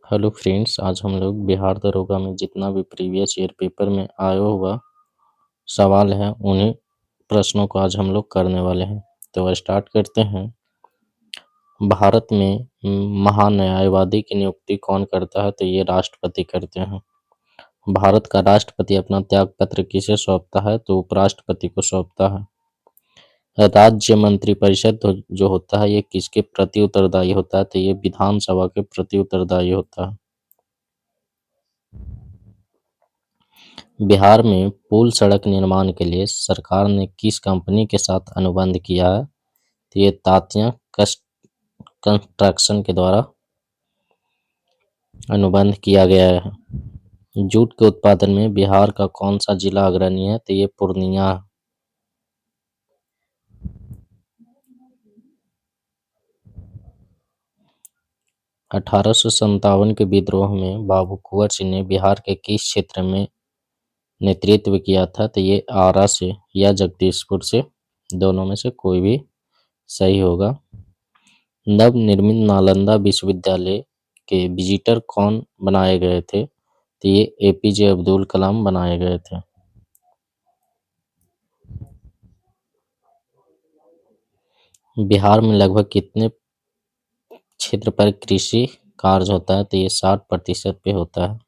Hello friends, आज हम लोग बिहार दरोगा में जितना भी प्रीवियस ईयर पेपर में आया हुआ सवाल है उन्हीं प्रश्नों को आज हम लोग करने वाले हैं। तो स्टार्ट करते हैं। भारत में महान्यायवादी की नियुक्ति कौन करता है? तो ये राष्ट्रपति करते हैं। भारत का राष्ट्रपति अपना त्यागपत्र किसे सौंपता है? तो उपराष्ट्रपति को सौंपता है। राज्य मंत्रिपरिषद जो होता है ये किसके प्रति उत्तरदायी होता है? तो ये विधानसभा के प्रति उत्तरदायी होता है। बिहार में पुल सड़क निर्माण के लिए सरकार ने किस कंपनी के साथ अनुबंध किया है? तो ये तात्या कंस्ट्रक्शन के द्वारा अनुबंध किया गया है। जूट के उत्पादन में बिहार का कौन सा जिला अग्रणी है? तो ये पूर्णिया है। अठारह के विद्रोह में बाबू कुंवर सिंह ने बिहार के किस क्षेत्र में नेतृत्व किया था? तो ये आरा से या जगदीशपुर से, दोनों में से कोई भी सही होगा। नवनिर्मित नालंदा विश्वविद्यालय के विजिटर कौन बनाए गए थे? तो ये एपीजे अब्दुल कलाम बनाए गए थे। बिहार में लगभग कितने क्षेत्र पर कृषि कार्य होता है? तो ये 60% पे होता है।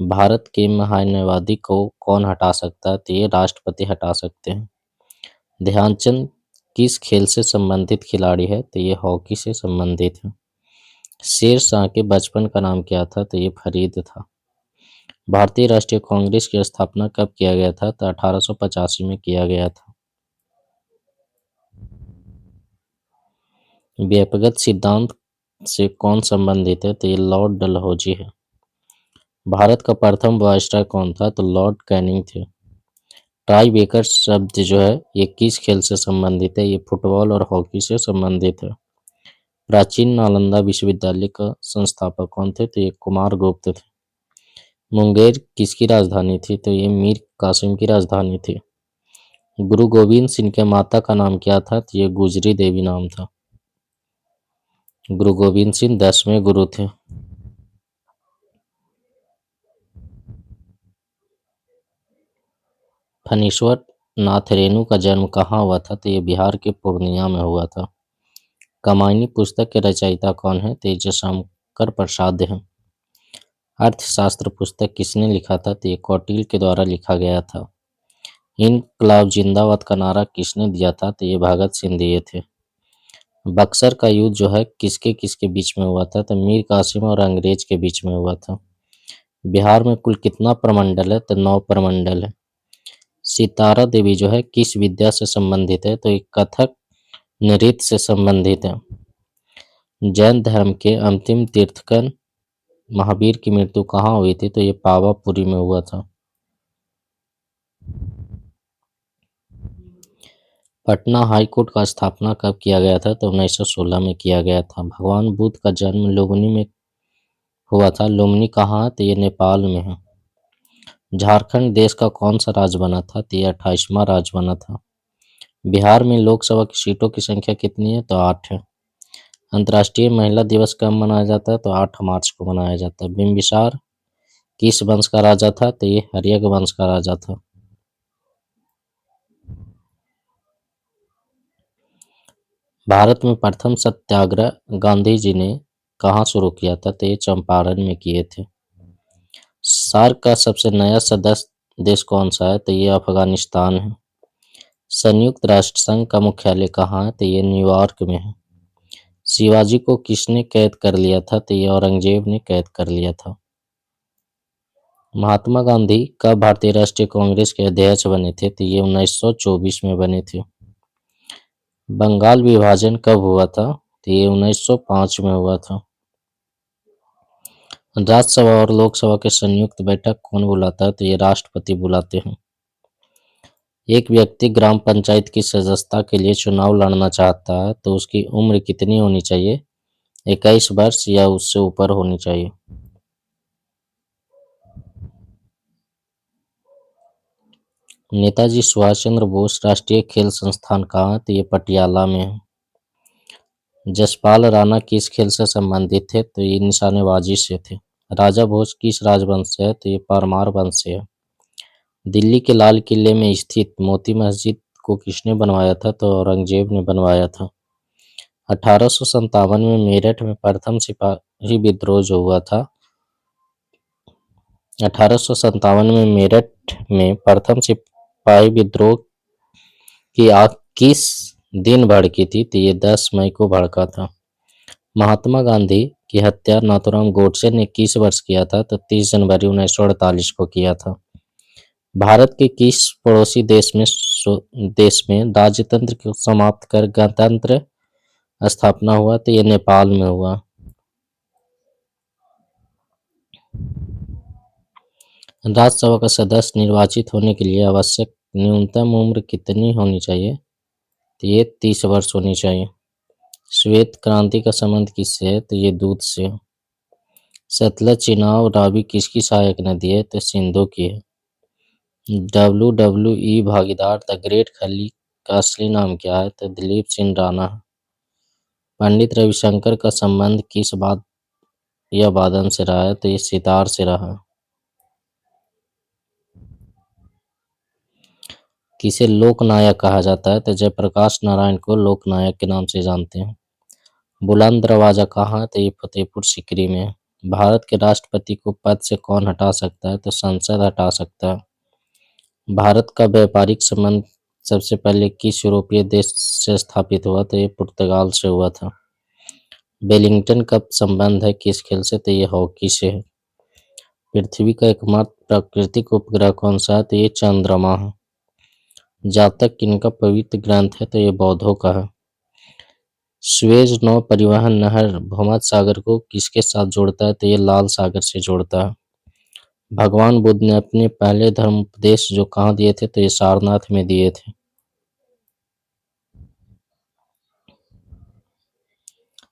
भारत के महान्यायवादी को कौन हटा सकता है? तो ये राष्ट्रपति हटा सकते हैं। ध्यानचंद किस खेल से संबंधित खिलाड़ी है? तो ये हॉकी से संबंधित है। शेर शाह के बचपन का नाम क्या था? तो ये फरीद था। भारतीय राष्ट्रीय कांग्रेस की स्थापना कब किया गया था? तो 1885 में किया गया था। व्यक्तिगत सिद्धांत से कौन संबंधित है? तो ये लॉर्ड डलहौजी है। भारत का प्रथम वायसराय कौन था? तो लॉर्ड कैनिंग थे। टाई ब्रेकर शब्द जो है ये किस खेल से संबंधित है? ये फुटबॉल और हॉकी से संबंधित है। प्राचीन नालंदा विश्वविद्यालय का संस्थापक कौन थे? तो ये कुमार गुप्त थे। मुंगेर किसकी राजधानी थी? तो ये मीर कासिम की राजधानी थी। गुरु गोविंद सिंह के माता का नाम क्या था? तो ये गुजरी देवी नाम था। गुरु गोविंद सिंह 10वें गुरु थे। फणीश्वर नाथ रेणु का जन्म कहाँ हुआ था? तो ये बिहार के पूर्णिया में हुआ था। कमायनी पुस्तक के रचयिता कौन है? तो ये जयशंकर प्रसाद हैं। अर्थशास्त्र पुस्तक किसने लिखा था? तो ये कौटिल्य के द्वारा लिखा गया था। इनकलाब जिंदाबाद का नारा किसने दिया था? तो ये भगत सिंह दिए थे। बक्सर का युद्ध जो है किसके किसके बीच में हुआ था? तो मीर कासिम और अंग्रेज के बीच में हुआ था। बिहार में कुल कितना प्रमंडल है? तो 9 प्रमंडल है। सितारा देवी जो है किस विद्या से संबंधित है? तो ये कथक नृत्य से संबंधित है। जैन धर्म के अंतिम तीर्थंकर महावीर की मृत्यु कहाँ हुई थी? तो ये पावापुरी में हुआ था। पटना हाई कोर्ट का स्थापना कब किया गया था? तो 1916 में किया गया था। भगवान बुद्ध का जन्म लुम्बिनी में हुआ था। लुम्बिनी कहाँ है? तो ये नेपाल में है। झारखंड देश का कौन सा राज्य बना था? तो ये 28वां राज्य बना था। बिहार में लोकसभा की सीटों की संख्या कितनी है? तो 8 है। अंतर्राष्ट्रीय महिला दिवस कब मनाया जाता है? तो 8 मार्च को मनाया जाता है। बिम्बिसार किस वंश का राजा था? तो ये हर्यक वंश का राजा था। भारत में प्रथम सत्याग्रह गांधी जी ने कहाँ शुरू किया था? तो ये चंपारण में किए थे। सार्क का सबसे नया सदस्य देश कौन सा है? तो ये अफगानिस्तान है। संयुक्त राष्ट्र संघ का मुख्यालय कहाँ है? तो ये न्यूयॉर्क में है। शिवाजी को किसने कैद कर लिया था? तो ये औरंगजेब ने कैद कर लिया था। महात्मा गांधी कब भारतीय राष्ट्रीय कांग्रेस के अध्यक्ष बने थे? तो ये 1924 में बने थे। बंगाल विभाजन कब हुआ था? तो ये 1905 में हुआ था। राज्यसभा और लोकसभा के संयुक्त बैठक कौन बुलाता है? तो ये राष्ट्रपति बुलाते हैं। एक व्यक्ति ग्राम पंचायत की सदस्यता के लिए चुनाव लड़ना चाहता है तो उसकी उम्र कितनी होनी चाहिए? 21 वर्ष या उससे ऊपर होनी चाहिए। नेताजी सुभाष चंद्र बोस राष्ट्रीय खेल संस्थान कहाँ है? तो ये पटियाला में है। जसपाल राणा किस खेल से संबंधित थे? तो ये निशानेबाजी से थे। राजा भोज किस राजवंश से है? तो ये परमार वंश से है। दिल्ली के लाल किले में स्थित मोती मस्जिद को किसने बनवाया था? तो औरंगजेब ने बनवाया था। 1857 में मेरठ में प्रथम सिपाही विद्रोह जो हुआ था, 1857 में मेरठ में प्रथम सिपाही विद्रोह की आग किस दिन भड़की थी? तो ये 10 मई को भड़का था। महात्मा गांधी की हत्या नाथूराम गोडसे ने किस वर्ष किया था? तो 30 जनवरी 1948 को किया था। भारत के किस पड़ोसी देश में राजतंत्र को समाप्त कर गणतंत्र स्थापना हुआ? तो ये नेपाल में हुआ। राज्यसभा का सदस्य निर्वाचित होने के लिए आवश्यक न्यूनतम उम्र कितनी होनी चाहिए? तो ये 30 वर्ष होनी चाहिए। श्वेत क्रांति का संबंध किससे है? तो ये दूध से है। सतलज चिनाब रावी किसकी सहायक नदी है? तो सिंधु की है। WWE भागीदार द ग्रेट खली का असली नाम क्या है? तो दिलीप सिंह राणा। पंडित रविशंकर का संबंध किस बात या वादन से रहा है? तो ये सितार से रहा। किसे लोकनायक कहा जाता है? तो जयप्रकाश नारायण को लोकनायक के नाम से जानते हैं। बुलंद दरवाजा कहाँ है? तो ये फतेहपुर सीकरी में है। भारत के राष्ट्रपति को पद से कौन हटा सकता है? तो संसद हटा सकता है। भारत का व्यापारिक संबंध सबसे पहले किस यूरोपीय देश से स्थापित हुआ? तो ये पुर्तगाल से हुआ था। वेलिंगटन कप संबंध है किस खेल से? तो ये हॉकी से है। पृथ्वी का एकमात्र प्राकृतिक उपग्रह कौन सा है? तो ये चंद्रमा है। जातक किनका पवित्र ग्रंथ है? तो ये बौद्धों का है। सुएज नौ परिवहन नहर भूमध्य सागर को किसके साथ जोड़ता है? तो ये लाल सागर से जोड़ता है। भगवान बुद्ध ने अपने पहले धर्म उपदेश जो कहाँ दिए थे? तो ये सारनाथ में दिए थे।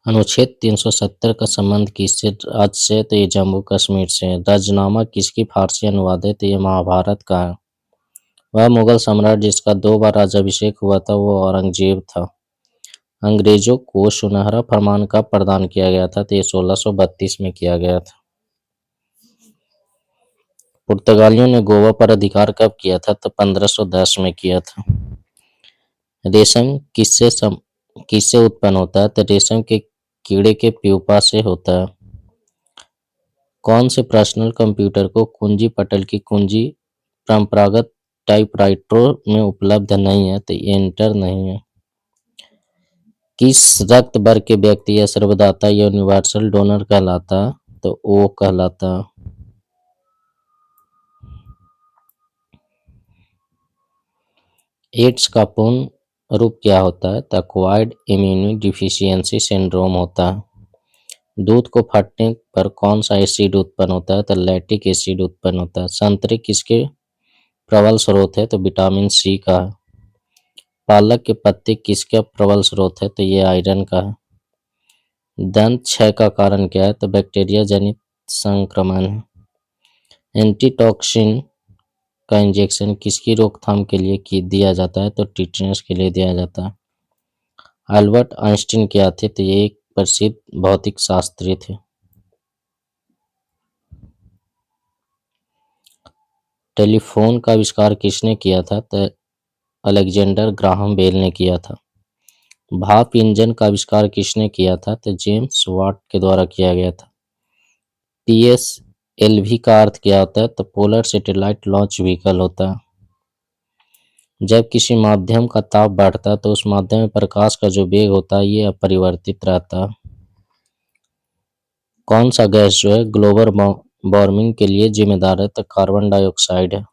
अनुच्छेद 370 का संबंध किससे राज्य से? तो ये जम्मू कश्मीर से है। रजनामा किसकी फारसी अनुवाद है? तो ये महाभारत का है। वह मुगल सम्राट जिसका 2 बार राज्याभिषेक हुआ था वो औरंगजेब था। अंग्रेजों को सुनहरा फरमान कब प्रदान किया गया था? तो ये 1632 में किया गया था। पुर्तगालियों ने गोवा पर अधिकार कब किया था? तो 1510 में किया था। रेशम किससे उत्पन्न होता है? तो रेशम के कीड़े के प्यूपा से होता है। कौन से पर्सनल कंप्यूटर को कुंजी पटल की कुंजी परंपरागत टाइपराइटरों में उपलब्ध नहीं है? तो एंटर नहीं है। किस रक्त वर्ग के व्यक्ति या सर्वदाता या यूनिवर्सल डोनर कहलाता? तो ओ कहलाता। एड्स का पूर्ण रूप क्या होता है? तो एक्वायर्ड इम्यूनो डिफिशियंसी सिंड्रोम होता है। दूध को फटने पर कौन सा एसिड उत्पन्न होता है? तो लैक्टिक एसिड उत्पन्न होता है। संतरे किसके प्रबल स्रोत है? तो विटामिन सी का है। पालक के पत्ते किसका प्रबल स्रोत है? तो ये आयरन का है। दंत क्षय का कारण क्या है? तो बैक्टीरिया जनित संक्रमण है। एंटीटॉक्सिन का इंजेक्शन किसकी रोकथाम के लिए दिया जाता है? तो टिटेनस के लिए दिया जाता है। अल्बर्ट आइंस्टीन क्या थे? तो ये एक प्रसिद्ध भौतिक शास्त्री थे। टेलीफोन का आविष्कार किसने किया था? तो अलेक्जेंडर ग्राहम बेल ने किया था। भाप इंजन का आविष्कार किसने किया था? तो जेम्स वाट के द्वारा किया गया था। PSLV का अर्थ क्या होता है? तो पोलर सैटेलाइट लॉन्च व्हीकल होता है। जब किसी माध्यम का ताप बढ़ता है तो उस माध्यम में प्रकाश का जो वेग होता है ये अपरिवर्तित रहता है। कौन सा गैस जो है ग्लोबल वार्मिंग के लिए जिम्मेदार है? तो कार्बन डाइऑक्साइड है।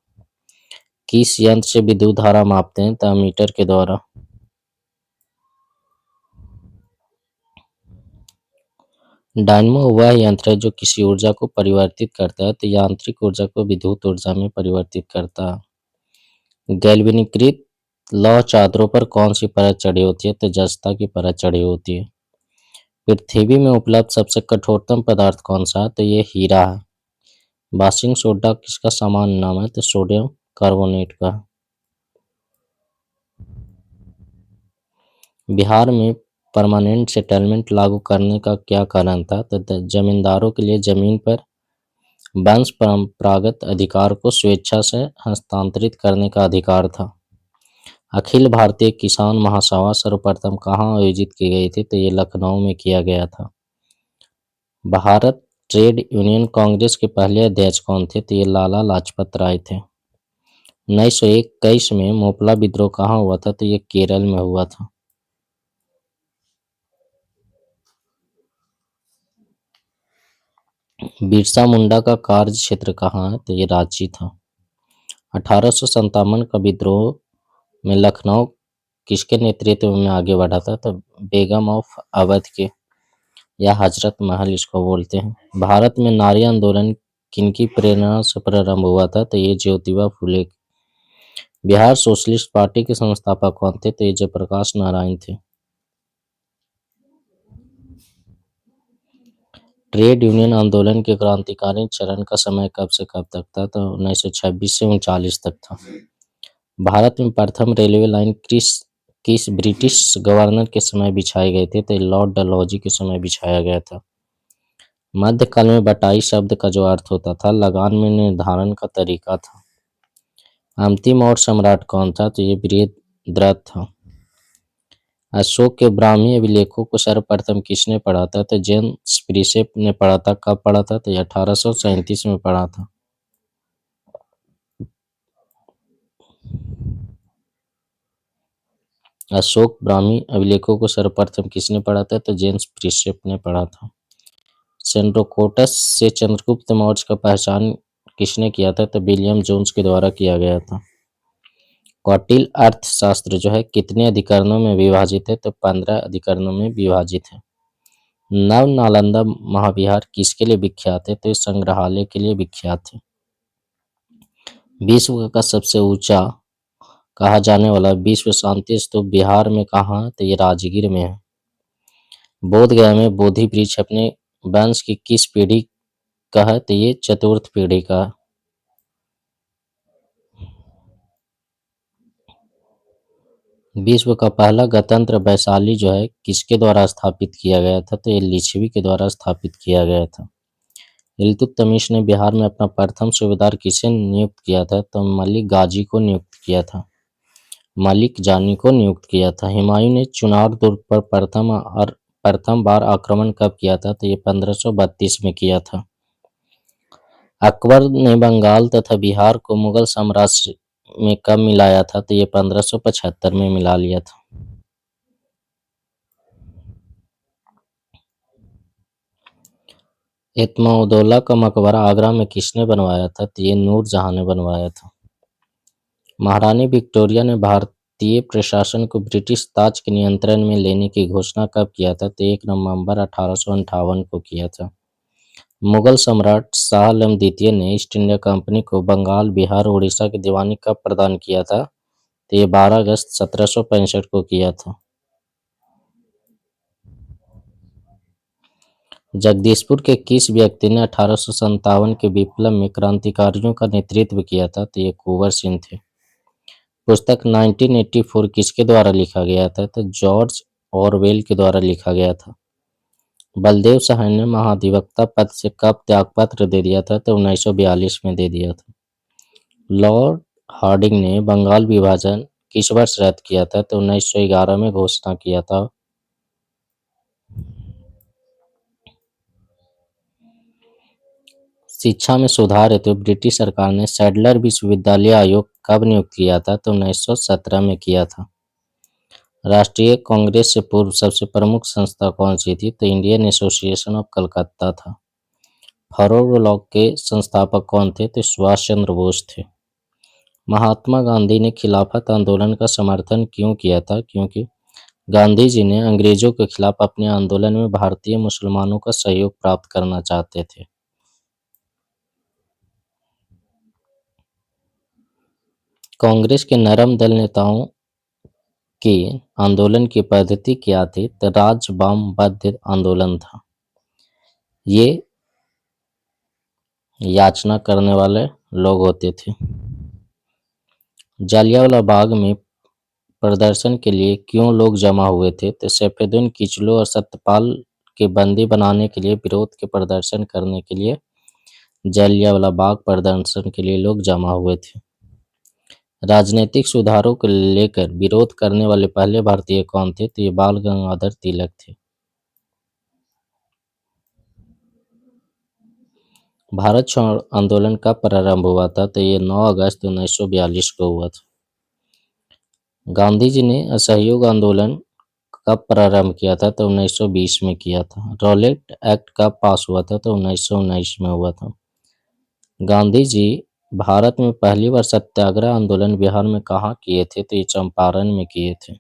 किस यंत्र से विद्युत धारा मापते हैं? तो मीटर के द्वारा। डायनमो वह यंत्र है जो किसी ऊर्जा को परिवर्तित करता है, तो यांत्रिक ऊर्जा को विद्युत ऊर्जा में परिवर्तित करता है। गैल्वेनीकृत लौह चादरों पर कौन सी परत चढ़ी होती है? तो जस्ता की परत चढ़ी होती है। पृथ्वी में उपलब्ध सबसे कठोरतम पदार्थ कौन सा है? तो ये हीरा है। बासिंग सोडा किसका सामान्य नाम है? तो सोडियम कार्बोनेट का। बिहार में परमानेंट सेटलमेंट लागू करने का क्या कारण था? तो जमींदारों के लिए जमीन पर वंश परंपरागत अधिकार को स्वेच्छा से हस्तांतरित करने का अधिकार था। अखिल भारतीय किसान महासभा सर्वप्रथम कहाँ आयोजित की गई थी? तो ये लखनऊ में किया गया था। भारत ट्रेड यूनियन कांग्रेस के पहले अध्यक्ष कौन थे? तो ये लाला लाजपत राय थे। 1921 में मोपला विद्रोह कहाँ हुआ था? तो ये केरल में हुआ था। बिरसा मुंडा का कार्य क्षेत्र कहाँ है? तो ये रांची था। 1857 का विद्रोह में लखनऊ किसके नेतृत्व में आगे बढ़ा था? तो बेगम ऑफ अवध के, या हजरत महल इसको बोलते हैं। भारत में नारी आंदोलन किनकी प्रेरणा से प्रारंभ हुआ था? तो ये ज्योतिबा फुले। बिहार सोशलिस्ट पार्टी के संस्थापक कौन थे? तो ये जयप्रकाश नारायण थे। ट्रेड यूनियन आंदोलन के क्रांतिकारी चरण का समय कब से कब तक था? तो 1926 से 39 तक था। भारत में प्रथम रेलवे लाइन किस ब्रिटिश गवर्नर के समय बिछाए गए थे? तो लॉर्ड डलहौजी के समय बिछाया गया था। मध्यकाल में बटाई शब्द का जो अर्थ होता था, लगान में निर्धारण का तरीका था। अंतिम और सम्राट कौन था? तो ये बृहद्रथ था। अशोक के ब्राह्मी अभिलेखों को सर्वप्रथम किसने पढ़ा था? तो जेम्स प्रिसेप ने पढ़ा था। कब पढ़ा था? तो 1837 में पढ़ा था। अशोक ब्राह्मी अभिलेखों को सर्वप्रथम किसने पढ़ा था? तो जेम्स प्रिसेप ने पढ़ा था। सेंड्रोकोटस से चंद्रगुप्त मौर्य का पहचान किसने किया था? तो विलियम जोन्स के द्वारा किया गया था। कौटिल्य अर्थशास्त्र जो है कितने अधिकरणों में विभाजित है? तो 15 अधिकरणों में विभाजित है। नव नालंदा महाविहार किसके लिए विख्यात है? तो इस संग्रहालय के लिए विख्यात है। विश्व का सबसे ऊंचा कहा जाने वाला विश्व शांति स्तूप बिहार में कहाँ है? तो ये राजगीर में है। बोध गया में बोधि वृक्ष अपने वंश की किस पीढ़ी का है? तो ये चतुर्थ पीढ़ी का। विश्व का पहला गणतंत्र वैशाली जो है किसके द्वारा स्थापित किया गया था? तो ये लिच्छवी के द्वारा स्थापित किया गया था। इल्तुतमिश ने बिहार में अपना प्रथम सूबेदार किसे नियुक्त किया था? तो मलिक गाजी को नियुक्त किया था। मलिक जानी को नियुक्त किया था। हुमायूं ने चुनार दुर्ग पर प्रथम बार आक्रमण कब किया था? तो ये 1532 में किया था। अकबर ने बंगाल तथा बिहार को मुगल साम्राज्य में कब मिलाया था? तो ये 1575 में मिला लिया था। इत्माउद्दौला का मकबरा आगरा में किसने बनवाया था? तो ये नूरजहां ने बनवाया था। महारानी विक्टोरिया ने भारतीय प्रशासन को ब्रिटिश ताज के नियंत्रण में लेने की घोषणा कब किया था? तो 1 नवंबर 1858 को किया था। मुगल सम्राट शाह आलम द्वितीय ने ईस्ट इंडिया कंपनी को बंगाल, बिहार, उड़ीसा की दीवानी कब प्रदान किया था? तो ये 12 अगस्त 1765 को किया था। जगदीशपुर के किस व्यक्ति ने 1857 के विप्लव में क्रांतिकारियों का नेतृत्व किया था? तो ये कुंवर सिंह थे। पुस्तक 1984 किसके द्वारा लिखा गया था? तो जॉर्ज ऑरवेल के द्वारा लिखा गया था। बलदेव सहाय ने महाधिवक्ता पद से कब त्यागपत्र दे दिया था? तो 1942 में दे दिया था। लॉर्ड हार्डिंग ने बंगाल विभाजन किस वर्ष रद्द किया था? तो 1911 में घोषणा किया था। शिक्षा में सुधार हेतु ब्रिटिश सरकार ने सैडलर विश्वविद्यालय आयोग कब नियुक्त किया था? तो 1917 में किया था। राष्ट्रीय कांग्रेस से पूर्व सबसे प्रमुख संस्था कौन सी थी? तो इंडियन एसोसिएशन ऑफ कलकत्ता था। फॉरवर्ड ब्लॉक के संस्थापक कौन थे? तो सुभाष चंद्र बोस थे। महात्मा गांधी ने खिलाफत आंदोलन का समर्थन क्यों किया था? क्योंकि गांधी जी ने अंग्रेजों के खिलाफ अपने आंदोलन में भारतीय मुसलमानों का सहयोग प्राप्त करना चाहते थे। कांग्रेस के नरम दल नेताओं की आंदोलन की पद्धति क्या थी? तो राजवामबद्ध आंदोलन था। ये याचना करने वाले लोग होते थे। जालियांवाला बाग में प्रदर्शन के लिए क्यों लोग जमा हुए थे? तो सैफुद्दीन किचलू और सत्यपाल के बंदी बनाने के लिए, विरोध के प्रदर्शन करने के लिए, जलियांवाला बाग प्रदर्शन के लिए लोग जमा हुए थे। राजनीतिक सुधारों को लेकर विरोध करने वाले पहले भारतीय कौन थे? तो ये बाल गंगाधर तिलक थे। भारत छोड़ो आंदोलन कब प्रारंभ हुआ था? तो ये 9 अगस्त 1942 को हुआ था। गांधी जी ने असहयोग आंदोलन कब प्रारंभ किया था? तो 1920 में किया था। रॉलेट एक्ट कब पास हुआ था? तो 1919 में हुआ था। गांधी जी भारत में पहली बार सत्याग्रह आंदोलन बिहार में कहाँ किए थे? तो ये चंपारण में किए थे।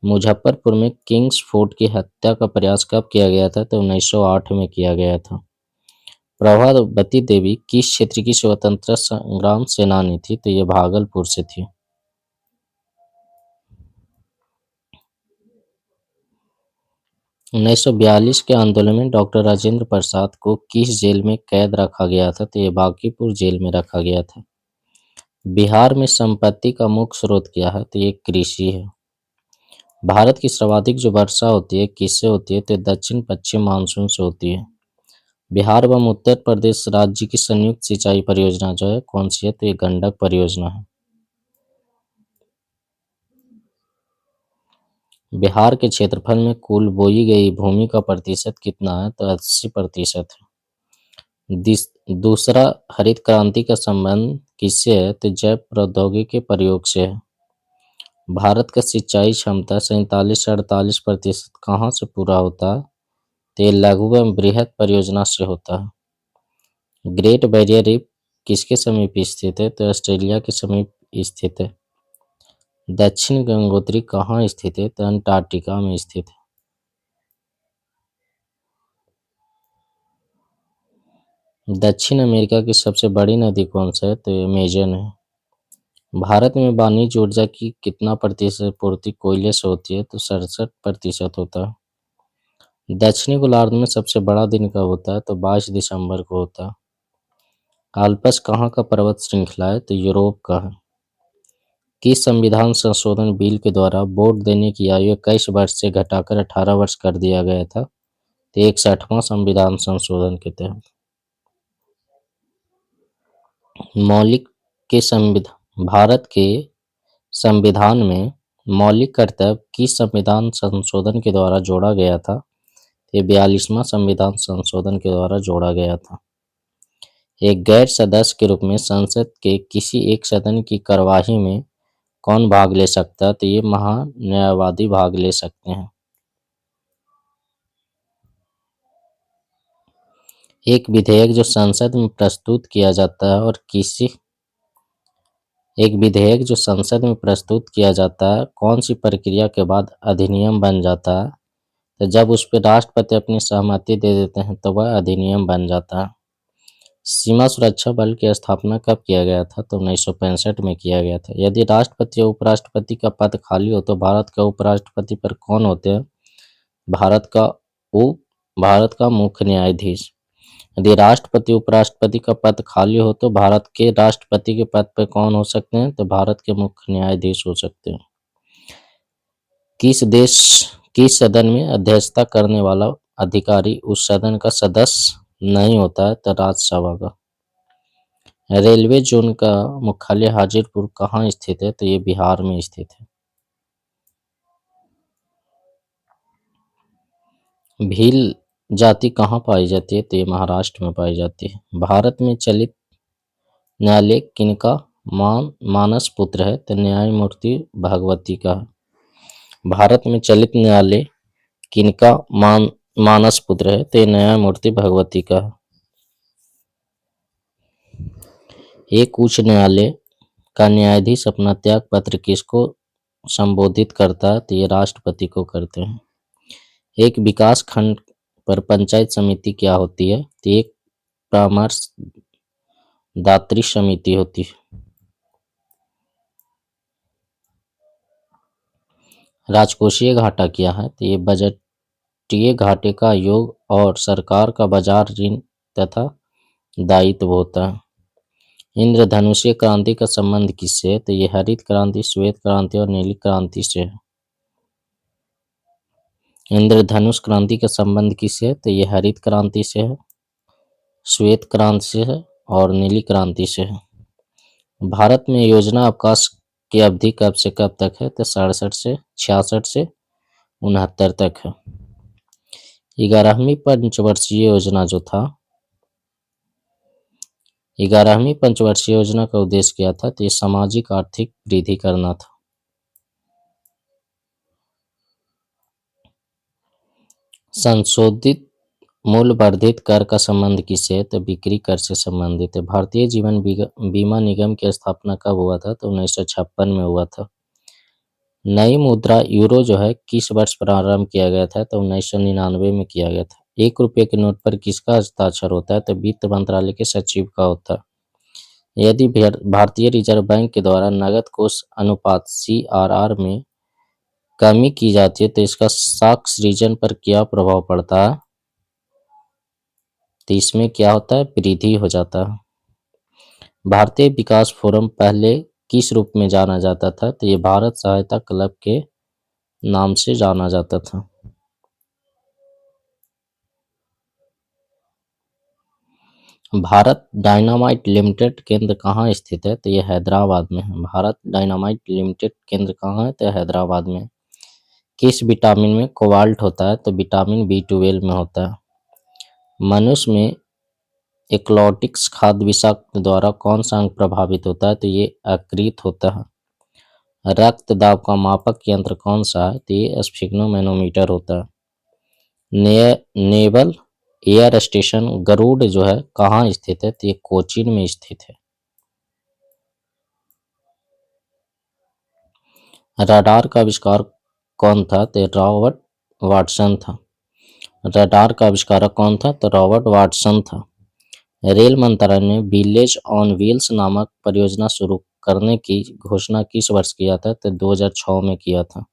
मुजफ्फरपुर में किंग्स फोर्ट की हत्या का प्रयास कब किया गया था? तो 1908 में किया गया था। प्रभावती देवी किस क्षेत्र की स्वतंत्रता संग्राम सेनानी थी? तो ये भागलपुर से थी। 1942 के आंदोलन में डॉक्टर राजेंद्र प्रसाद को किस जेल में कैद रखा गया था? तो ये बांकीपुर जेल में रखा गया था। बिहार में संपत्ति का मुख्य स्रोत क्या है? तो ये कृषि है। भारत की सर्वाधिक जो वर्षा होती है किससे होती है? तो दक्षिण पश्चिम मानसून से होती है। बिहार एवं उत्तर प्रदेश राज्य की संयुक्त सिंचाई परियोजना जो है कौन सी है? तो ये गंडक परियोजना है। बिहार के क्षेत्रफल में कुल बोई गई भूमि का प्रतिशत कितना है? तो 80% है। दूसरा हरित क्रांति का संबंध किससे है? तो जैव प्रौद्योगिकी के प्रयोग से है। भारत का सिंचाई क्षमता 47 से 48% कहाँ से पूरा होता है? तो ये लघु एवं बृहद परियोजना से होता है। ग्रेट बैरियर रीफ किसके समीप स्थित है? तो ऑस्ट्रेलिया के समीप स्थित है। दक्षिण गंगोत्री कहाँ स्थित है? तो अंटार्कटिका में स्थित है। दक्षिण अमेरिका की सबसे बड़ी नदी कौन सी है? तो ये अमेजन है। भारत में वाणिज्य ऊर्जा की कितना प्रतिशत पूर्ति कोयले से होती है? तो 67% होता है। दक्षिणी गोलार्ध में सबसे बड़ा दिन कब होता है? तो 22 दिसंबर को होता है। आल्प्स कहाँ का पर्वत श्रृंखला है? तो यूरोप का है। किस संविधान संशोधन बिल के द्वारा वोट देने की आयु 21 वर्ष से घटाकर 18 वर्ष कर दिया गया था? तो 61वां संविधान संशोधन के तहत। मौलिक के संविधान भारत के संविधान में मौलिक कर्तव्य किस संविधान संशोधन के द्वारा जोड़ा गया था? ये 42वां संविधान संशोधन के द्वारा जोड़ा गया था। एक गैर सदस्य के रूप में संसद के किसी एक सदन की कार्यवाही में कौन भाग ले सकता है? तो ये महान्यायवादी भाग ले सकते हैं। एक विधेयक जो संसद में प्रस्तुत किया जाता है और किसी एक विधेयक जो संसद में प्रस्तुत किया जाता है कौन सी प्रक्रिया के बाद अधिनियम बन जाता है? तो जब उस पर राष्ट्रपति अपनी सहमति दे देते हैं तो वह अधिनियम बन जाता है। सीमा सुरक्षा बल की स्थापना कब किया गया था? तो 1965 में किया गया था। यदि राष्ट्रपति या उपराष्ट्रपति का पद खाली हो तो भारत का उपराष्ट्रपति पर कौन होते हैं? भारत का उप भारत का मुख्य न्यायाधीश। यदि राष्ट्रपति उपराष्ट्रपति का पद खाली हो तो भारत के राष्ट्रपति के पद पर कौन हो सकते हैं? तो भारत के मुख्य न्यायाधीश हो सकते हैं। किस देश की सदन में अध्यक्षता करने वाला अधिकारी उस सदन का सदस्य नहीं होता है? तो राज्यसभा का। रेलवे जोन का मुख्यालय हाजीपुर कहाँ स्थित है? तो ये बिहार में स्थित है। भील जाति कहाँ पाई जाती है? तो ये महाराष्ट्र में पाई जाती है। भारत में चलित न्यायालय किनका मानस पुत्र है? तो न्यायमूर्ति भगवती का है। भारत में चलित न्यायालय किनका मानस पुत्र है? तो ये न्यायमूर्ति भगवती का है। एक उच्च न्यायालय का न्यायाधीश अपना त्याग पत्र किसको संबोधित करता है? तो ये राष्ट्रपति को करते हैं। एक विकास खंड पर पंचायत समिति क्या होती है? तो एक परामर्शदात्री समिति होती है। राजकोषीय घाटा क्या है? तो ये बजटीय घाटे का योग और सरकार का बाजार ऋण तथा दायित्व होता है। इंद्रधनुषीय क्रांति का संबंध किससे है? तो ये हरित क्रांति, श्वेत क्रांति और नीली क्रांति से है। इंद्रधनुष क्रांति का संबंध किससे है? तो ये हरित क्रांति से है, श्वेत क्रांति से है और नीली क्रांति से है। भारत में योजना अवकाश की अवधि कब से कब तक है? तो 67 से 66 से 69 तक है। 11वीं पंचवर्षीय योजना जो था, 11वीं पंचवर्षीय योजना का उद्देश्य क्या था? तो ये सामाजिक आर्थिक वृद्धि करना था। संशोधित मूल्य वर्धित कर का संबंध किससे है? तो बिक्री कर से संबंधित है। भारतीय जीवन बीमा निगम की स्थापना कब हुआ था? तो 1956 में हुआ था। नई मुद्रा यूरो जो है किस वर्ष प्रारंभ किया गया था? तो 1999 में किया गया था। 1 रुपये के नोट पर किसका हस्ताक्षर होता है? तो वित्त मंत्रालय के सचिव का होता है। यदि भारतीय रिजर्व बैंक के द्वारा नकद कोष अनुपात CRR में कमी की जाती है तो इसका साख सृजन पर क्या प्रभाव पड़ता है? तो इसमें क्या होता है? वृद्धि हो जाता है। भारतीय विकास फोरम पहले किस रूप में जाना जाता था? तो ये भारत सहायता क्लब के नाम से जाना जाता था। भारत डायनामाइट लिमिटेड केंद्र कहाँ स्थित है? तो ये हैदराबाद में है। भारत डायनामाइट लिमिटेड केंद्र कहाँ है? तो हैदराबाद में। किस विटामिन में कोबाल्ट होता है? तो विटामिन B12 में होता है। मनुष्य में एक्लॉटिक्स खाद्य विषाक्त द्वारा कौन सा अंग प्रभावित होता है? तो ये यकृत होता है। रक्त दाब का मापक यंत्र कौन सा है? तो ये स्फिग्नोमेनोमीटर होता है। नेवल एयर स्टेशन गरुड़ जो है कहाँ स्थित है? तो ये कोचीन में स्थित है। रडार का आविष्कार कौन था? तो रॉबर्ट वाटसन था। रडार का आविष्कारक कौन था? तो रॉबर्ट वाटसन था। रेल मंत्रालय ने विलेज ऑन व्हील्स नामक परियोजना शुरू करने की घोषणा किस वर्ष किया था? तो 2006 में किया था।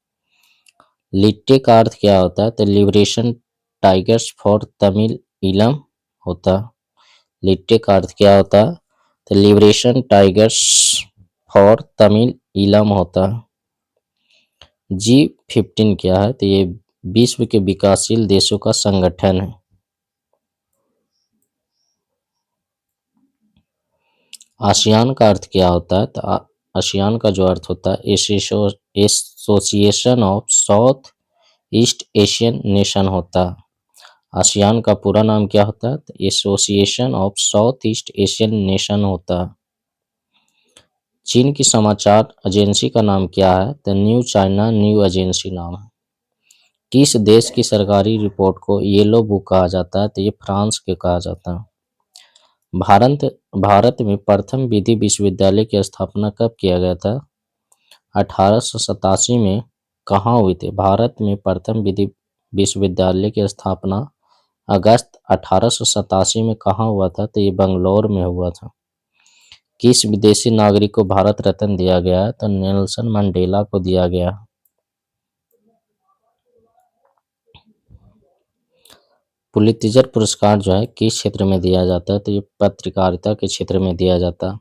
लिट्टे का अर्थ क्या होता है? तो लिबरेशन टाइगर्स फॉर तमिल इलम होता है। लिट्टे का अर्थ क्या होता है? तो लिबरेशन टाइगर्स फॉर तमिल इलम होता है। G15 क्या है? तो ये विश्व के विकासशील देशों का संगठन है। आसियान का अर्थ क्या होता है? तो आसियान का जो अर्थ होता है association of south east Asian nation होता है। आसियान का पूरा नाम क्या होता है? तो association of south east Asian nation होता है। चीन की समाचार एजेंसी का नाम क्या है? तो न्यू चाइना न्यू एजेंसी नाम है। किस देश की सरकारी रिपोर्ट को येलो बुक कहा जाता है? तो ये फ्रांस के कहा जाता है। भारत में प्रथम विधि विश्वविद्यालय की स्थापना कब किया गया था? 1887 में। कहाँ हुई थी? भारत में प्रथम विधि विश्वविद्यालय की स्थापना अगस्त 1887 में कहाँ हुआ था? तो ये बंगलौर में हुआ था। किस विदेशी नागरिक को भारत रत्न दिया गया है? तो नेल्सन मंडेला को दिया गया। पुलित्जर पुरस्कार जो है किस क्षेत्र में दिया जाता है? तो ये पत्रकारिता के क्षेत्र में दिया जाता है।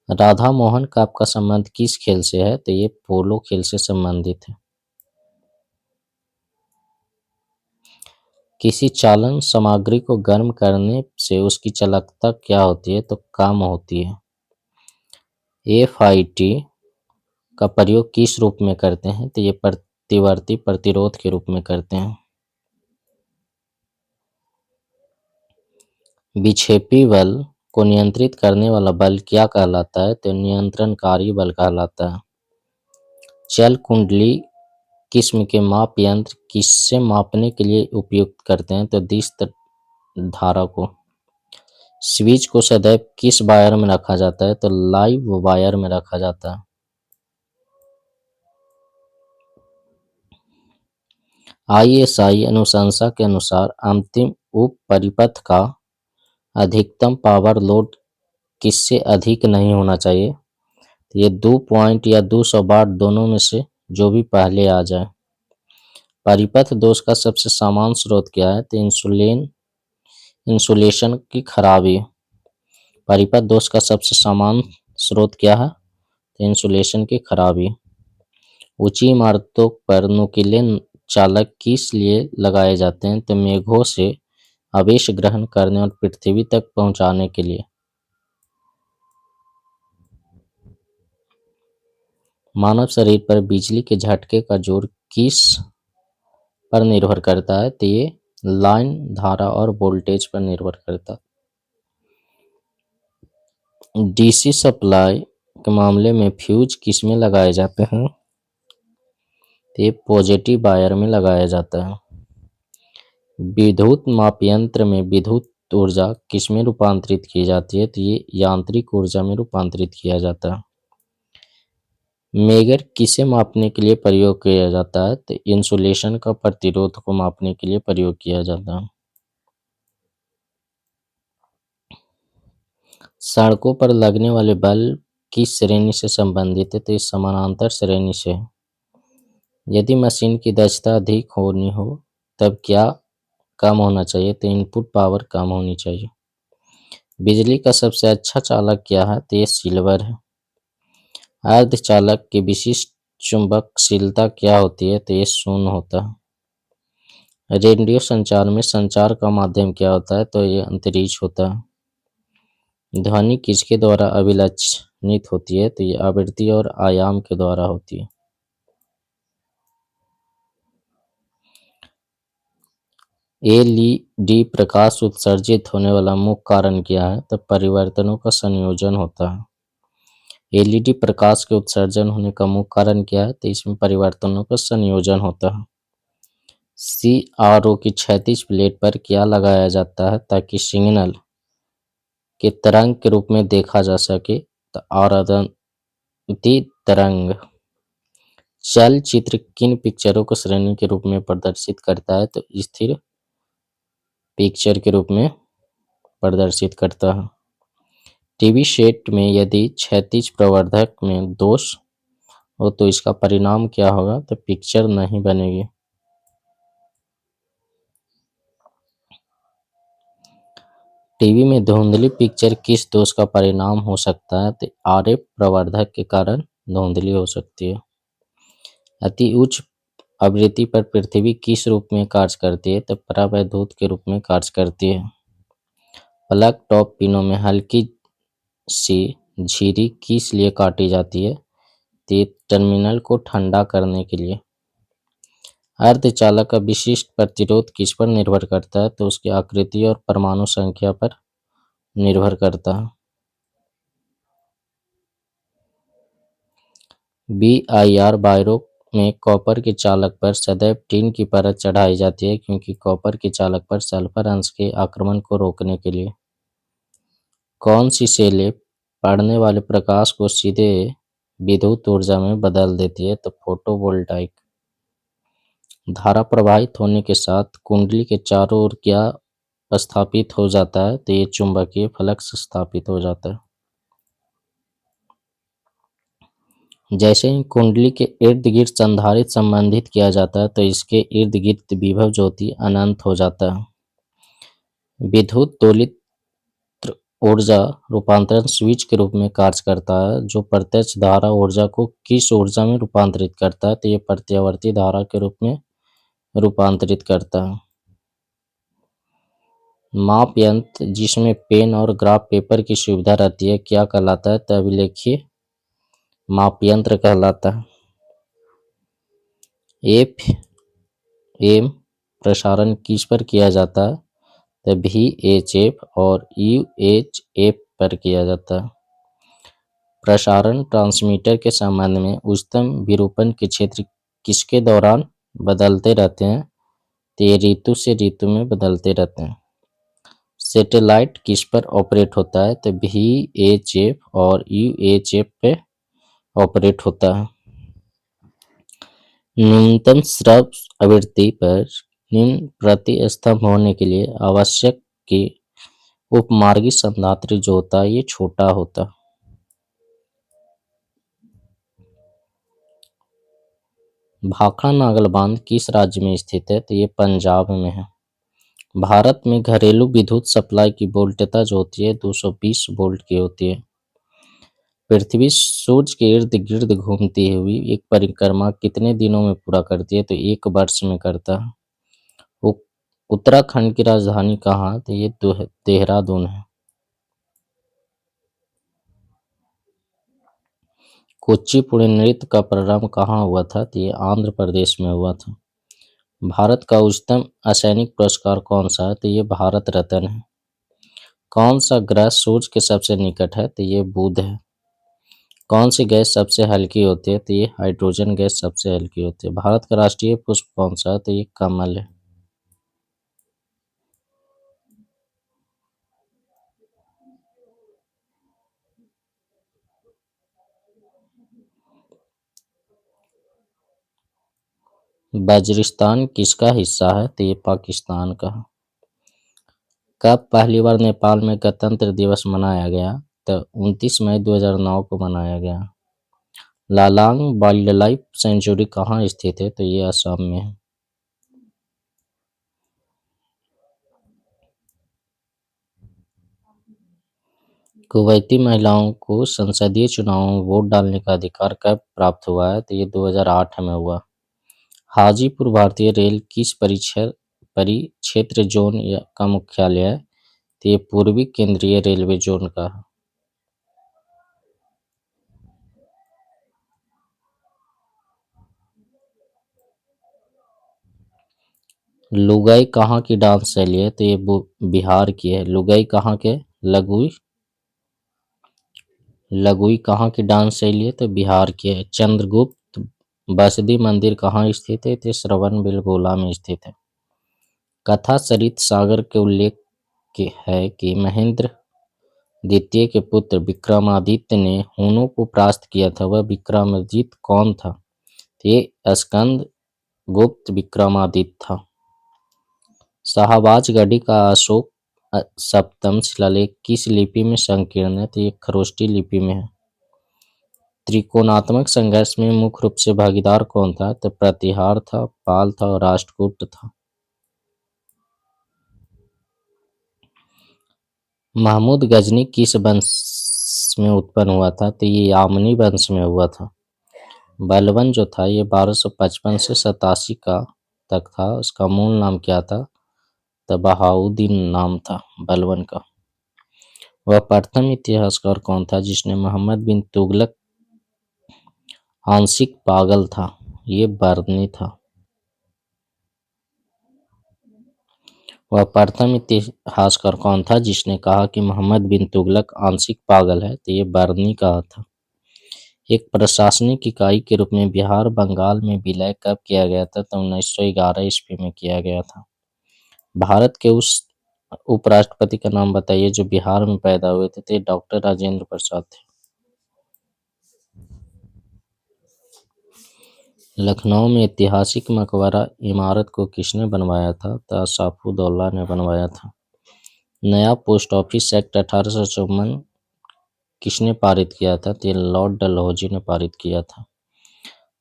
राधा मोहन का आपका संबंध किस खेल से है? तो ये पोलो खेल से संबंधित है। किसी चालन सामग्री को गर्म करने से उसकी चालकता क्या होती है? तो कम होती है। FIT का प्रयोग किस रूप में करते हैं? तो ये प्रतिवर्ती प्रतिरोध के रूप में करते हैं। विक्षेपी बल को नियंत्रित करने वाला बल क्या कहलाता है? तो नियंत्रणकारी बल कहलाता है। जल कुंडली किस्म के माप यंत्र किससे मापने के लिए उपयुक्त करते हैं? तो दिश धारा को। स्विच को सदैव किस वायर में रखा जाता है? तो लाइव वायर में रखा जाता है। ISI अनुशंसा के अनुसार अंतिम उप परिपथ का अधिकतम पावर लोड किससे अधिक नहीं होना चाहिए? तो ये 2 पॉइंट या 200 वाट दोनों में से जो भी पहले आ जाए। परिपथ दोष का सबसे सामान्य स्रोत क्या है? तो इंसुलेशन की खराबी। पानीपत दोष का सबसे सामान्य स्रोत क्या है? तो इंसुलेशन की खराबी। ऊंची इमारतों पर नुकीले चालक किस लिए लगाए जाते हैं? तो मेघों से आवेश ग्रहण करने और पृथ्वी तक पहुंचाने के लिए। मानव शरीर पर बिजली के झटके का जोर किस पर निर्भर करता है? तो ये लाइन, धारा और वोल्टेज पर निर्भर करता है। डीसी सप्लाई के मामले में फ्यूज किसमें लगाए जाते हैं? तो ये पॉजिटिव वायर में लगाया जाता है। विद्युत मापयंत्र में विद्युत ऊर्जा किसमें रूपांतरित की जाती है? तो ये यांत्रिक ऊर्जा में रूपांतरित किया जाता है। मेगर किसे मापने के लिए प्रयोग किया जाता है? तो इंसुलेशन का प्रतिरोध को मापने के लिए प्रयोग किया जाता है। सड़कों पर लगने वाले बल्ब किस श्रेणी से संबंधित है? तो इस समानांतर श्रेणी से। यदि मशीन की दक्षता अधिक होनी हो तब क्या कम होना चाहिए? तो इनपुट पावर कम होनी चाहिए। बिजली का सबसे अच्छा चालक क्या है? तो ये सिल्वर है। अर्धचालक की विशिष्ट चुंबकशीलता क्या होती है? तो ये शून्य होता है। रेडियो संचार में संचार का माध्यम क्या होता है? तो ये अंतरिक्ष होता है। ध्वनि किसके द्वारा अभिलक्षित होती है? तो ये आवृत्ति और आयाम के द्वारा होती है। एलईडी प्रकाश उत्सर्जित होने वाला मुख्य कारण क्या है? तो परिवर्तनों का संयोजन होता है। एलईडी प्रकाश के उत्सर्जन होने का मुख्य कारण क्या है? तो इसमें परिवर्तनों का संयोजन होता है। सीआरओ की क्षैतिज प्लेट पर क्या लगाया जाता है ताकि सिग्नल के तरंग के रूप में देखा जा सके? तो आवर्ती तरंग। चलचित्र किन पिक्चरों को श्रेणी के रूप में प्रदर्शित करता है? तो स्थिर पिक्चर के रूप में प्रदर्शित करता है। टीवी सेट में यदि क्षैतिज प्रवर्धक में दोष हो तो इसका परिणाम क्या होगा? तो पिक्चर नहीं बनेगी। टीवी में धुंधली पिक्चर किस दोष का परिणाम हो सकता है? तो आरएफ प्रवर्धक के कारण धुंधली हो सकती है। अति उच्च आवृत्ति पर पृथ्वी किस रूप में कार्य करती है? तो परावैद्युत के रूप में कार्य करती है। प्लग टॉप पिनों में हल्की सी झिरी किस लिए काटी जाती है? तो ये टर्मिनल को ठंडा करने के लिए। अर्धचालक का विशिष्ट प्रतिरोध किस पर निर्भर करता है? तो उसकी आकृति और परमाणु संख्या पर निर्भर करता है। बीआईआर वायरों में कॉपर के चालक पर सदैव टिन की परत चढ़ाई जाती है क्योंकि कॉपर के चालक पर सल्फर अंश के आक्रमण को रोकने के लिए। कौन सी सेलें पड़ने वाले प्रकाश को सीधे विद्युत ऊर्जा में बदल देती है? तो फोटोवोल्टाइक। धारा प्रवाहित होने के साथ कुंडली के चारों ओर क्या स्थापित हो जाता है? तो ये चुंबकीय फ्लक्स स्थापित हो जाता है। जैसे ही कुंडली के इर्द गिर्द संधारित्र संबंधित किया जाता है तो इसके इर्द गिर्द विभव ज्योति अनंत हो जाता है। विद्युत दोलित्र ऊर्जा रूपांतरण स्विच के रूप में कार्य करता है जो प्रत्यक्ष धारा ऊर्जा को किस ऊर्जा में रूपांतरित करता है? तो ये प्रत्यावर्ती धारा के रूप में रूपांतरित करता है। माप यंत्र जिसमें पेन और ग्राफ पेपर की सुविधा रहती है क्या कहलाता है? तो अभिलेखीय माप यंत्र कहलाता है। एफ एम प्रसारण किस पर किया जाता है? तो VHF और UHF पर किया जाता है। प्रसारण ट्रांसमीटर के संबंध में उच्चतम विरूपण के क्षेत्र किसके दौरान बदलते रहते हैं? तो ये ऋतु से ऋतु में बदलते रहते हैं। सैटेलाइट किस पर ऑपरेट होता है? तो VHF और UHF पे ऑपरेट होता है। न्यूनतम श्रव्य आवृत्ति पर निम्न प्रतिस्तंभ होने के लिए आवश्यक कि उपमार्गी संधारित्र जो होता है ये छोटा होता है। भाखड़ा नागल बांध किस राज्य में स्थित है? तो ये पंजाब में है। भारत में घरेलू विद्युत सप्लाई की वोल्टेज जो होती है 220 वोल्ट की होती है। पृथ्वी सूर्य के इर्द गिर्द घूमती हुई एक परिक्रमा कितने दिनों में पूरा करती है? तो 1 वर्ष में करता है। उ- उत्तराखंड की राजधानी कहाँ है? तो ये देहरादून है। कुचिपुड़ी नृत्य का प्रारंभ कहाँ हुआ था? तो ये आंध्र प्रदेश में हुआ था। भारत का उच्चतम असैनिक पुरस्कार कौन सा है? तो ये भारत रत्न है। कौन सा ग्रह सूर्य के सबसे निकट है? तो ये बुध है। कौन सी गैस सबसे हल्की होती है? तो ये हाइड्रोजन गैस सबसे हल्की होती है। भारत का राष्ट्रीय पुष्प कौन सा है? तो ये कमल है। वज्रिस्तान किसका हिस्सा है? तो ये पाकिस्तान का है। कब पहली बार नेपाल में गणतंत्र दिवस मनाया गया? तो 29 मई 2009 को मनाया गया। लालांग वाइल्ड लाइफ सेंचुरी कहाँ स्थित है? तो ये असम में है। कुवैती महिलाओं को संसदीय चुनावों में वोट डालने का अधिकार कब प्राप्त हुआ है? तो ये 2008 में हुआ। हाजीपुर भारतीय रेल किस परिक्षेत्र जोन का मुख्यालय है? तो ये पूर्वी केंद्रीय रेलवे जोन का है। लुगाई कहाँ की डांस शैली है? तो ये बिहार की है। लुगाई कहाँ के? लगुई लगुई कहाँ की डांस शैली है? तो बिहार की है। चंद्रगुप्त बसदी मंदिर कहाँ स्थित है? तो श्रवण बेलगोला में स्थित है। कथा सरित सागर के उल्लेख है कि महेंद्र द्वितीय के पुत्र विक्रमादित्य ने हुनों को परास्त किया था। वह विक्रमादित्य कौन था? तो ये स्कंद गुप्त विक्रमादित्य था। शाहबाजगढ़ी का अशोक सप्तम शिलालेख किस लिपि में संकीर्ण है? तो ये खरोष्टी लिपि में है। त्रिकोणात्मक संघर्ष में मुख्य रूप से भागीदार कौन था? तो प्रतिहार था, पाल था और राष्ट्रकूट था। महमूद गजनी किस वंश में उत्पन्न हुआ था? तो ये यामनी वंश में हुआ था। बलबन जो था ये 1255 से 87 का तक था। उसका मूल नाम क्या था? तो बहाउद्दीन नाम था बलबन का। वह प्रथम इतिहासकार कौन था जिसने मोहम्मद बिन तुगलक आंशिक पागल था? ये बर्नी था। वह प्रथम इतिहासकार कौन था जिसने कहा कि मोहम्मद बिन तुगलक आंशिक पागल है? तो ये बर्नी कहा था। एक प्रशासनिक इकाई के रूप में बिहार बंगाल में विलय कब किया गया था? तो 1911 ईस्वी में किया गया था। भारत के उस उपराष्ट्रपति का नाम बताइए जो बिहार में पैदा हुए थे? तो डॉक्टर राजेंद्र प्रसाद थे। लखनऊ में ऐतिहासिक मकबरा इमारत को किसने बनवाया था? तो असाफुद्दौला ने बनवाया था। नया पोस्ट ऑफिस एक्ट 1854 किसने पारित किया था? तो लॉर्ड डलहौजी ने पारित किया था।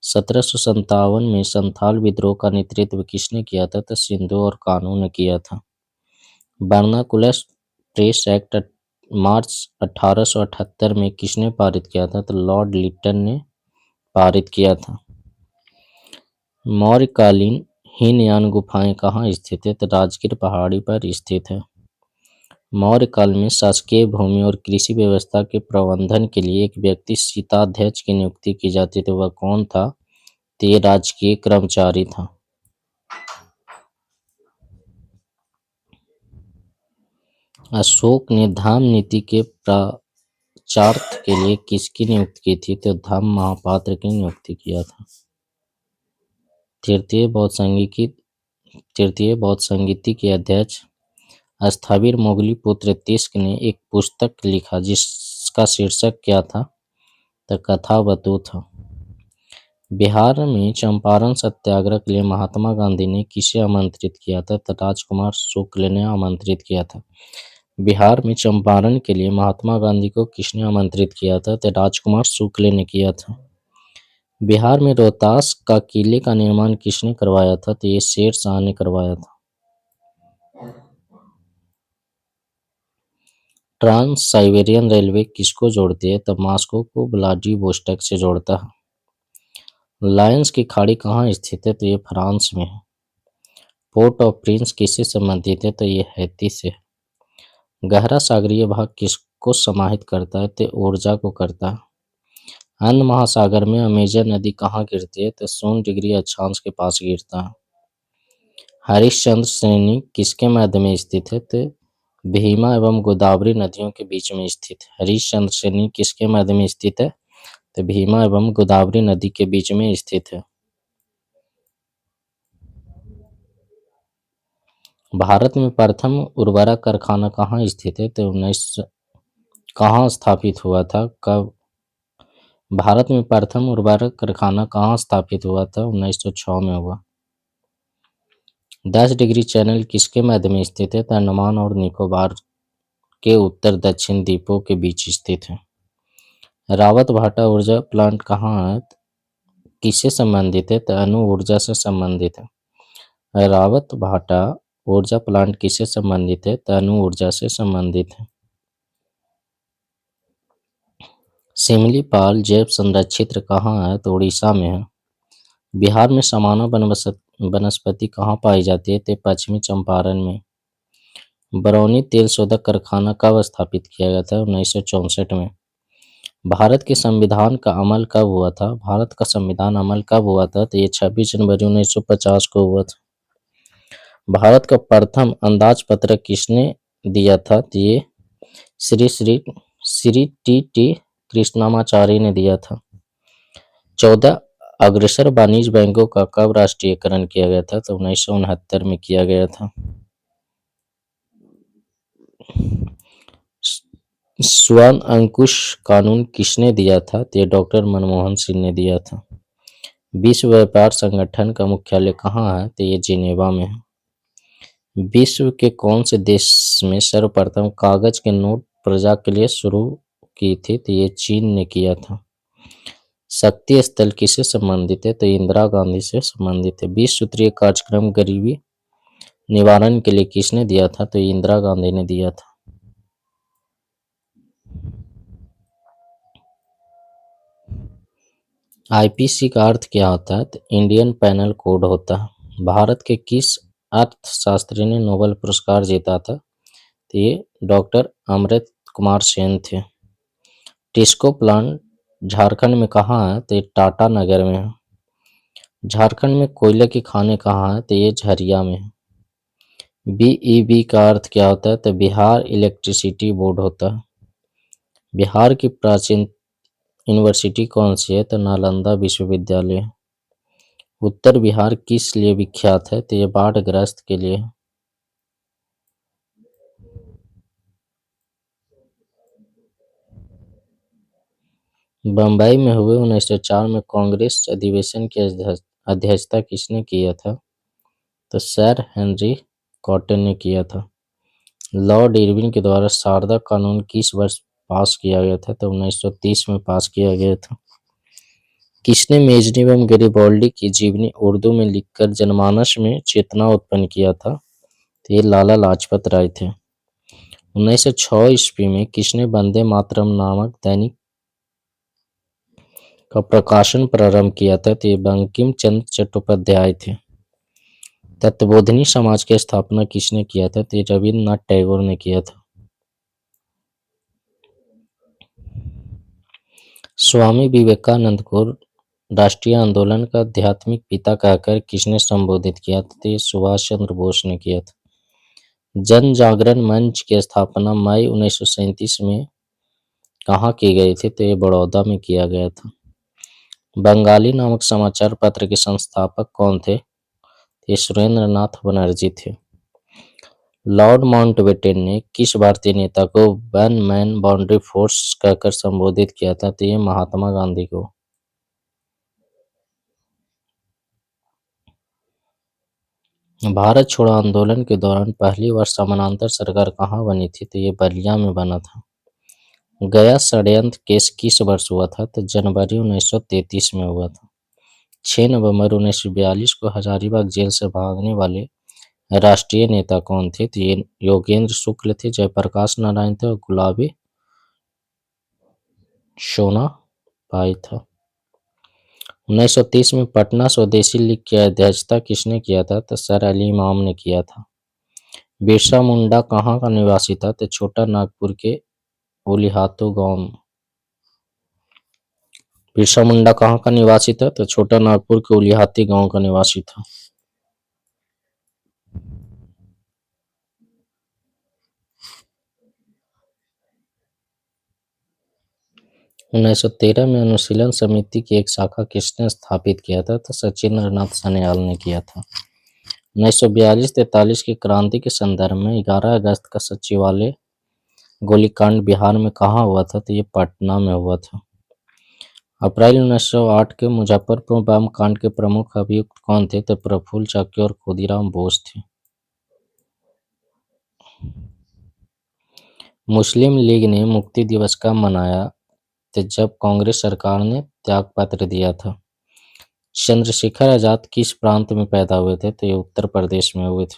1757 में संथाल विद्रोह का नेतृत्व किसने किया था? तो सिंधु और कानू ने किया था। वर्नाकुलर प्रेस एक्ट मार्च 1878 में किसने पारित किया था? तो लॉर्ड लिटन ने पारित किया था। मौर्यकालीन हीनयान गुफाएं कहाँ स्थित है? तो राजगीर पहाड़ी पर स्थित है। मौर्य काल में शासकीय भूमि और कृषि व्यवस्था के प्रबंधन के लिए एक व्यक्ति शीताध्यक्ष की नियुक्ति की जाती थी। वह कौन था? तो ये राजकीय कर्मचारी था। अशोक ने धाम नीति के प्रचारार्थ के लिए किसकी नियुक्ति की थी? तो धम्म महापात्र की नियुक्ति किया था। तृतीय बौद्ध संघ की तृतीय बौद्ध संगीति के अध्यक्ष स्थविर मोगली पुत्र तिष्क ने एक पुस्तक लिखा जिसका शीर्षक क्या था? तो कथावतु था। बिहार में चंपारण सत्याग्रह के लिए महात्मा गांधी ने किसे आमंत्रित किया था? तो राजकुमार शुक्ल ने आमंत्रित किया था। बिहार में चंपारण के लिए महात्मा गांधी को किसने आमंत्रित किया था? तो राजकुमार शुक्ल ने किया था। बिहार में रोहतास का किले का निर्माण किसने करवाया था? तो ये शेर शाह ने करवाया था। ट्रांस साइबेरियन रेलवे किसको जोड़ती है? तो मॉस्को को व्लादिवोस्टोक से जोड़ता है। लायंस की खाड़ी कहाँ स्थित है? तो ये फ्रांस में है। पोर्ट ऑफ प्रिंस किससे संबंधित है? तो ये हैती से है। गहरा सागरीय भाग किसको समाहित करता है? तो ऊर्जा को करता है। हिंद महासागर में अमेजन नदी कहाँ गिरती है? तो 0 डिग्री अक्षांश के पास गिरता है। हरिश्चंद्र श्रेणी किसके मध्य में स्थित है? तो भीमा एवं गोदावरी नदियों के बीच में स्थित है। हरिश्चंद्र श्रेणी किसके मध्य में स्थित है? तो भीमा एवं गोदावरी नदी के बीच में स्थित है। भारत में प्रथम उर्वरक कारखाना कहाँ स्थित है? तो 19 कहाँ स्थापित हुआ था? कब? भारत में प्रथम उर्वरक कारखाना कहाँ स्थापित हुआ था? 1906 में हुआ। 10 डिग्री चैनल किसके मध्य में स्थित है? तो अंडमान और निकोबार के उत्तर दक्षिण द्वीपों के बीच स्थित है। रावत भाटा ऊर्जा प्लांट कहाँ है? किससे संबंधित है? तो अणु ऊर्जा से संबंधित है। रावत भाटा ऊर्जा प्लांट किससे संबंधित है? तो अणु ऊर्जा से संबंधित है। सिमलीपाल जैव संरक्षित क्षेत्र कहाँ है? तो उड़ीसा में है। बिहार में समाना वनस्पति कहाँ पाई जाती है? तो पश्चिमी चंपारण में। बरौनी तेल शोधक कारखाना कब स्थापित किया गया था? 1964 में। भारत के संविधान का अमल कब हुआ था? भारत का संविधान अमल कब हुआ था? तो ये 26 जनवरी 1950 को हुआ था। भारत का प्रथम अंदाज पत्रक किसने दिया था? तो ये श्री श्री श्री टी कृष्णामाचारी ने दिया था। 14 अग्रसर वाणिज्य बैंकों का कब राष्ट्रीयकरण किया गया था? तो 1969 में किया गया था। स्वर्ण अंकुश कानून किसने दिया था? तो ये डॉक्टर मनमोहन सिंह ने दिया था। विश्व व्यापार संगठन का मुख्यालय कहाँ है? तो ये जिनेवा में है। विश्व के कौन से देश में सर्वप्रथम कागज के नोट प्रजा के लिए शुरू की थी? तो ये चीन ने किया था। शक्ति स्थल किससे संबंधित है? तो इंदिरा गांधी से संबंधित है। 20 सूत्रीय कार्यक्रम गरीबी निवारण के लिए किसने दिया था? तो इंदिरा गांधी ने दिया था। आईपीसी का अर्थ क्या होता है? तो इंडियन पैनल कोड होता है। भारत के किस अर्थशास्त्री ने नोबेल पुरस्कार जीता था? तो ये डॉक्टर अमृत कुमार सेन थे। टिस्को प्लांट झारखंड में कहाँ है? तो ये टाटा नगर में है। झारखंड में कोयले की खानें कहाँ है? तो ये झरिया में है। बीईबी का अर्थ क्या होता है? तो बिहार इलेक्ट्रिसिटी बोर्ड होता है। बिहार की प्राचीन यूनिवर्सिटी कौन सी है? तो नालंदा विश्वविद्यालय। उत्तर बिहार किस लिए विख्यात है? तो ये बाढ़ग्रस्त के लिए है। बम्बई में हुए 1904 में कांग्रेस अधिवेशन की अध्यक्षता किसने किया था? तो सर हेनरी कॉटन ने किया था। लॉर्ड इरविन के द्वारा शारदा कानून किस वर्ष पास किया गया था? तो 1930 में पास किया गया था। किसने मेजनी एवं गैरिबाल्डी की जीवनी उर्दू में लिखकर जनमानस में चेतना उत्पन्न किया था? तो ये लाला लाजपत राय थे। 1906 ईस्वी में किसने वंदे मातरम नामक दैनिक का प्रकाशन प्रारंभ किया था? तो ये बंकिम चंद्र चट्टोपाध्याय थे। तत्वबोधिनी समाज की स्थापना किसने किया था? तो ये रविन्द्रनाथ टैगोर ने किया था। स्वामी विवेकानंद को राष्ट्रीय आंदोलन का आध्यात्मिक पिता कहकर किसने संबोधित किया था? तो ये सुभाष चंद्र बोस ने किया था। जन जागरण मंच की स्थापना मई 1937 में कहाँ की गई थी? तो ये बड़ौदा में किया गया था। बंगाली नामक समाचार पत्र के संस्थापक कौन थे? ये सुरेंद्र नाथ बनर्जी थे। लॉर्ड माउंटबेटन ने किस भारतीय नेता को वन मैन बाउंड्री फोर्स कहकर संबोधित किया था? तो ये महात्मा गांधी को। भारत छोड़ो आंदोलन के दौरान पहली बार समानांतर सरकार कहाँ बनी थी? तो ये बलिया में बना था। गया षड्यंत्र केस किस वर्ष हुआ था? तो जनवरी 1933 में हुआ था। 6 नवंबर 1942 को हजारीबाग जेल से भागने वाले राष्ट्रीय नेता कौन थे? तो ये योगेंद्र शुक्ल थे, जयप्रकाश नारायण थे और गुलाबी सोना बाई था। 1930 में पटना स्वदेशी लीग की अध्यक्षता किसने किया था? तो सर अली इमाम ने किया था। बिरसा मुंडा कहाँ का निवासी था? तो छोटा नागपुर के उलिहातू गांव में। बिरसा मुंडा कहाँ का निवासी था? तो छोटा नागपुर के उलिहाती गांव का निवासी था। 1913 में अनुशीलन समिति की एक शाखा किसने स्थापित किया था? तो सचिंद्रनाथ सान्याल ने किया था। 1942-43 की क्रांति के संदर्भ में 11 अगस्त का सचिवालय गोलीकांड बिहार में कहाँ हुआ था? तो ये पटना में हुआ था। अप्रैल 1908 के मुजफ्फरपुर बम कांड के प्रमुख अभियुक्त कौन थे? तो प्रफुल्ल चाकी और खुदीराम बोस थे। मुस्लिम लीग ने मुक्ति दिवस कब मनाया? तो जब कांग्रेस सरकार ने त्यागपत्र दिया था। चंद्रशेखर आजाद किस प्रांत में पैदा हुए थे? तो ये उत्तर प्रदेश में हुए थे।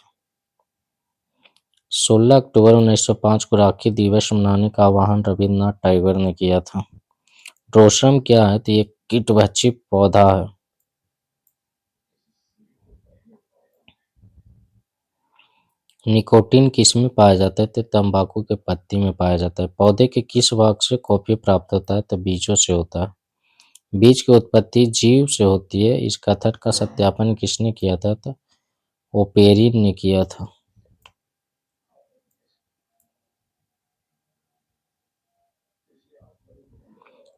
16 अक्टूबर 1905 को राखी दिवस मनाने का आह्वान रविन्द्रनाथ टैगोर ने किया था। रोशम क्या है? तो ये कीटभक्षी पौधा है। निकोटीन किस में पाया जाता है? तो तंबाकू के पत्ती में पाया जाता है। पौधे के किस भाग से कॉफी प्राप्त होता है? तो बीजों से होता है। बीज की उत्पत्ति जीव से होती है। इस कथन का सत्यापन किसने किया था? तो ओपेरिन ने किया था।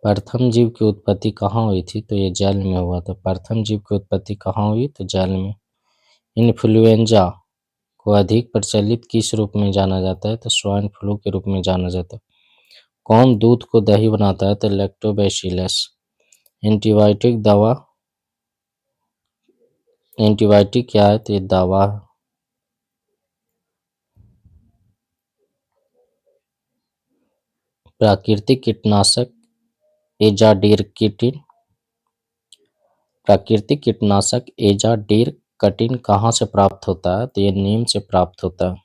प्रथम जीव की उत्पत्ति कहाँ हुई थी? तो ये जल में हुआ था। प्रथम जीव की उत्पत्ति कहाँ हुई? तो जल में। इन्फ्लुएंजा को अधिक प्रचलित किस रूप में जाना जाता है? तो स्वाइन फ्लू के रूप में जाना जाता है। कौन दूध को दही बनाता है? तो लैक्टोबैसिलस। एंटीबायोटिक दवा एंटीबायोटिक क्या है? तो ये दवा है। प्राकृतिक कीटनाशक एजाडिरकिटिन प्राकृतिक कीटनाशक एजाडिरकटिन कहाँ से प्राप्त होता है? तो ये नीम से प्राप्त होता है।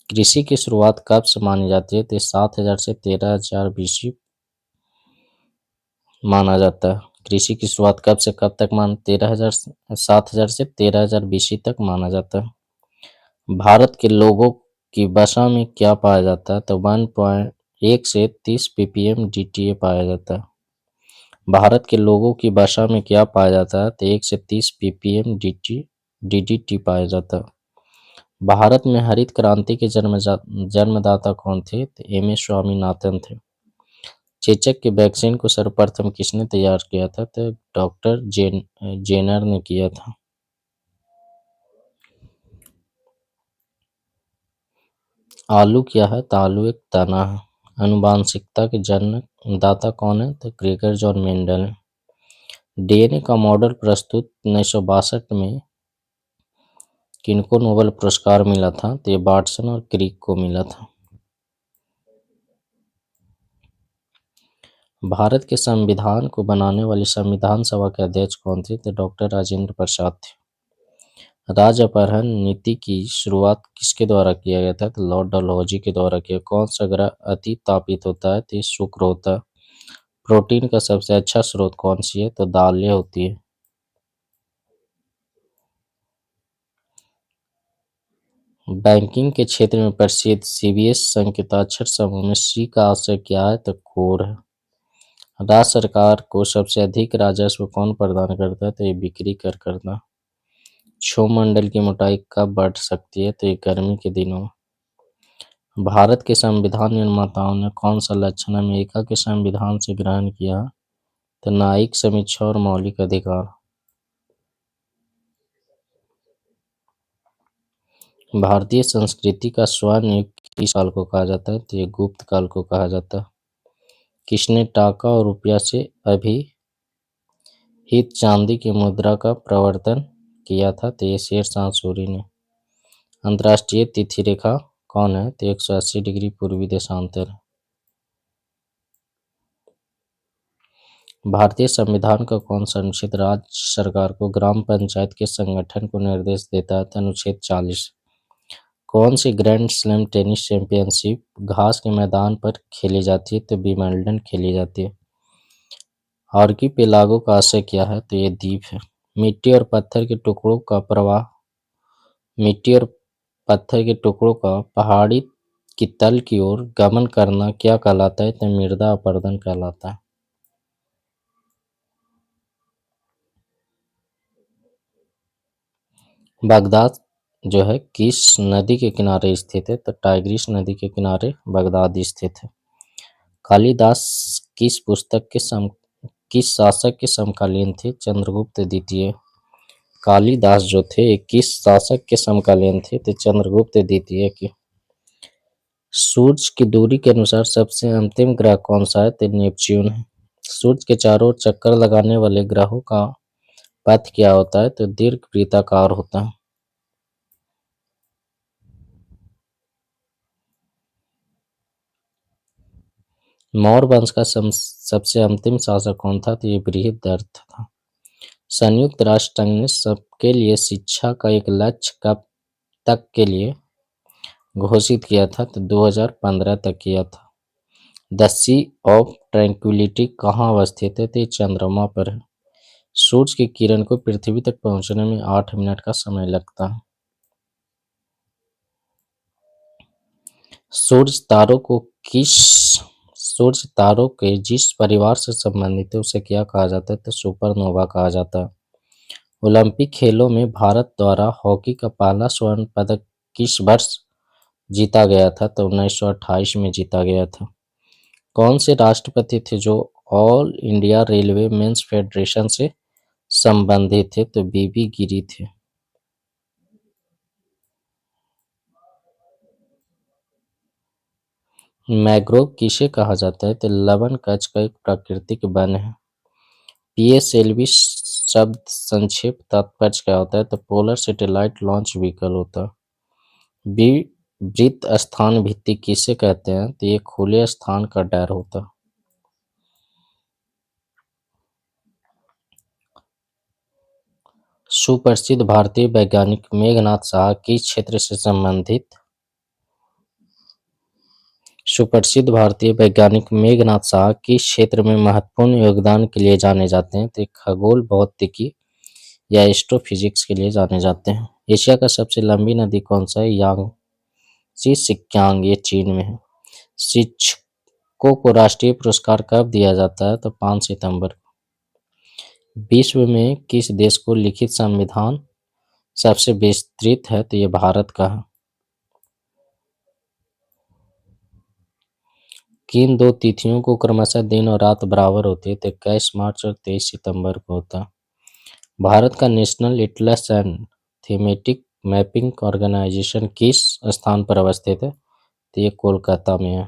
कृषि की शुरुआत कब से मानी जाती है? तो 7000 से 13000 बीसी माना जाता है। कृषि की शुरुआत कब से कब तक 7000 से 13000 बीसी तक माना जाता है। भारत के लोगों की वसा में क्या पाया जाता है? तो 1.1 से 30 ppm DTA पाया जाता है। भारत के लोगों की वसा में क्या पाया जाता है? तो 1 से 30 ppm DDT पाया जाता है। भारत में हरित क्रांति के जन्मदाता कौन थे? तो MS स्वामीनाथन थे। चेचक के वैक्सीन को सर्वप्रथम किसने तैयार किया था? तो डॉक्टर जेनर ने किया था। आलू क्या है? तो आलू एक तना है। आनुवांशिकता के जन्मदाता कौन है? तो ग्रेगर जॉन मेंडल है। DNA का मॉडल प्रस्तुत 1962 में किनको नोबेल पुरस्कार मिला था? तो ये वाटसन और क्रिक को मिला था। भारत के संविधान को बनाने वाली संविधान सभा के अध्यक्ष कौन थे? तो डॉक्टर राजेंद्र प्रसाद थे। राज्य अपहरण नीति की शुरुआत किसके द्वारा किया गया था? तो लॉर्ड डलहौजी के द्वारा किया। कौन सा ग्रह अति तापित होता है? तो ये शुक्र होता है। प्रोटीन का सबसे अच्छा स्रोत कौन सी है? तो दालें होती है। बैंकिंग के क्षेत्र में प्रसिद्ध CBS संकेताक्षर समूह में C का आशय क्या है? तो कोर है। राज्य सरकार को सबसे अधिक राजस्व कौन प्रदान करता है? तो ये बिक्री कर करता है। क्षोभमंडल की मोटाई कब बढ़ सकती है? तो ये गर्मी के दिनों में। भारत के संविधान निर्माताओं ने कौन सा लक्षण अमेरिका के संविधान से ग्रहण किया? तो न्यायिक समीक्षा और मौलिक अधिकार। भारतीय संस्कृति का स्वर्ण युग किस काल को कहा जाता है? तो ये गुप्त काल को कहा जाता है। किसने टाका और रुपया से अभिहित चांदी की मुद्रा का प्रवर्तन किया था? तो ये शेरशाह सूरी ने। अंतर्राष्ट्रीय तिथि रेखा कौन है? तो 180 डिग्री पूर्वी देशांतर है। भारतीय संविधान का कौन सा अनुच्छेद राज्य सरकार को ग्राम पंचायत के संगठन को निर्देश देता है? तो अनुच्छेद 40। कौन सी ग्रैंड स्लैम टेनिस चैंपियनशिप घास के मैदान पर खेली जाती है? तो विंबलडन खेली जाती है। आर्कीपेलागो का आशय क्या है? तो ये द्वीप है। मिट्टी और पत्थर के टुकड़ों का प्रवाह मिट्टी और पत्थर के टुकड़ों का पहाड़ी की तल की ओर गमन करना क्या कहलाता है? तो मृदा अपरदन कहलाता है। बगदाद जो है किस नदी के किनारे स्थित है? तो टाइग्रिस नदी के किनारे बगदाद स्थित है। कालिदास किस शासक के समकालीन थे? चंद्रगुप्त द्वितीय। कालिदास जो थे किस शासक के समकालीन थे? तो चंद्रगुप्त द्वितीय के। सूर्य की दूरी के अनुसार सबसे अंतिम ग्रह कौन सा है? तो नेपच्यून है। सूर्य के चारों ओर चक्कर लगाने वाले ग्रहों का पथ क्या होता है? तो दीर्घ वृत्ताकार होता है। मौर्य वंश का सबसे अंतिम शासक कौन था? तो ये बृहदर्थ था। संयुक्त राष्ट्र संघ ने सबके लिए शिक्षा का एक लक्ष्य कब तक के लिए घोषित किया था? तो 2015 तक किया था। द सी ऑफ ट्रैंक्विलिटी कहाँ अवस्थित है? तो ये चंद्रमा पर है। सूर्य की किरण को पृथ्वी तक पहुंचने में 8 मिनट का समय लगता है। सूर्य तारों को किस सूर्य तारों के जिस परिवार से संबंधित है उसे क्या कहा जाता है? तो सुपरनोवा कहा जाता है। ओलंपिक खेलों में भारत द्वारा हॉकी का पहला स्वर्ण पदक किस वर्ष जीता गया था? तो 1928 में जीता गया था। कौन से राष्ट्रपति थे जो all India railway men's federation से संबंधित थे? तो बीबी गिरी थे। मैंग्रोव किसे कहा जाता है? तो लवण कच्छ का एक प्राकृतिक वन है। पीएसएलवी शब्द संक्षेप तात्पर्य क्या होता है? तो पोलर सैटेलाइट लॉन्च व्हीकल होता है। वृत्त स्थान भित्ति किसे कहते हैं? तो ये खुले स्थान का डर होता है। सुप्रसिद्ध भारतीय वैज्ञानिक मेघनाथ साहा किस क्षेत्र से संबंधित सुप्रसिद्ध भारतीय वैज्ञानिक मेघनाथ साहा किस क्षेत्र में महत्वपूर्ण योगदान के लिए जाने जाते हैं? तो खगोल भौतिकी या एस्ट्रोफिजिक्स के लिए जाने जाते हैं। एशिया का सबसे लंबी नदी कौन सा है? यांगची सिक्यांग, ये चीन में है। शिक्षकों को राष्ट्रीय पुरस्कार कब दिया जाता है? तो 5 सितंबर को। विश्व में किस देश को लिखित संविधान सबसे विस्तृत है? तो ये भारत का है। किन दो तिथियों को क्रमशः दिन और रात बराबर होती है? तो 21 मार्च और 23 सितंबर को होता है। भारत का national atlas and thematic mapping organisation किस स्थान पर अवस्थित है? तो ये कोलकाता में है।